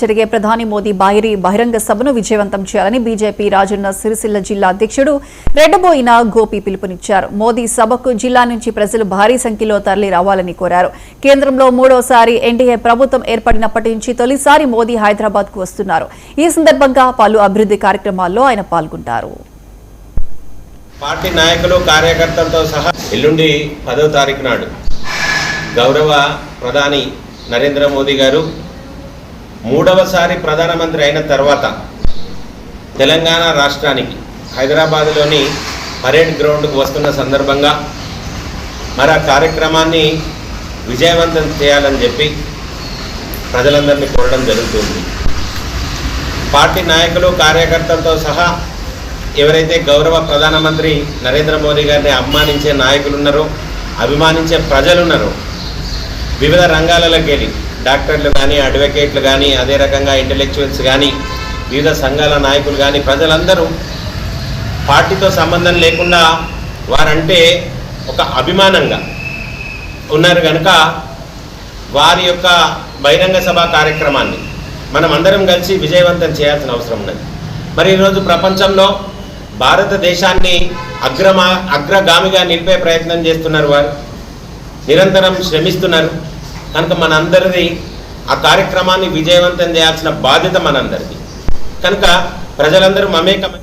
జరిగే ప్రధాని మోదీ బాయిరీ బహిరంగ సభను విజయవంతం చేయాలని బీజేపీ రాజన్న సిరిసిల్ల జిల్లా అధ్యక్షుడు రెడ్డబోయిన గోపి పిలుపునిచ్చారు. మోదీ సభకు జిల్లా నుంచి ప్రజలు భారీ సంఖ్యలో తరలి రావాలని కోరారు. కేంద్రంలో మూడోసారి ఎన్డీఏ ప్రభుత్వం ఏర్పడినప్పటి నుంచి తొలిసారి మోదీ హైదరాబాద్ కు వస్తున్నారు. ఈ సందర్భంగా పలు అభివృద్ధి కార్యక్రమాల్లో ఆయన పాల్గొంటారు. పార్టీ నాయకులు కార్యకర్తలతో సహా ఎల్లుండి 10వ తారీఖు నాడు గౌరవ ప్రధాని నరేంద్ర మోదీ గారు మూడవసారి ప్రధానమంత్రి అయిన తర్వాత తెలంగాణ రాష్ట్రానికి హైదరాబాద్లోని పరేడ్ గ్రౌండ్కు వస్తున్న సందర్భంగా మరి ఆ కార్యక్రమాన్ని విజయవంతం చేయాలని చెప్పి ప్రజలందరినీ కోరడం జరుగుతుంది. పార్టీ నాయకులు కార్యకర్తలతో సహా ఎవరైతే గౌరవ ప్రధానమంత్రి నరేంద్ర మోదీ గారిని అభిమానించే నాయకులు ఉన్నారో, అభిమానించే ప్రజలు ఉన్నారో, వివిధ రంగాలలోకి వెళ్ళి డాక్టర్లు కానీ, అడ్వకేట్లు కానీ, అదే రకంగా ఇంటెలెక్చువల్స్ కానీ, వివిధ సంఘాల నాయకులు కానీ, ప్రజలందరూ పార్టీతో సంబంధం లేకుండా వారంటే ఒక అభిమానంగా ఉన్నారు కనుక వారి యొక్క బహిరంగ సభ కార్యక్రమాన్ని మనం అందరం కలిసి విజయవంతం చేయాల్సిన అవసరం ఉన్నది. మరి ఈరోజు ప్రపంచంలో భారతదేశాన్ని అగ్రగామిగా నిలిపే ప్రయత్నం చేస్తున్నారు. వారు నిరంతరం శ్రమిస్తున్నారు కనుక మనందరిది ఆ కార్యక్రమాన్ని విజయవంతం చేయాల్సిన బాధ్యత మనందరిది. కనుక ప్రజలందరూ మమేకమై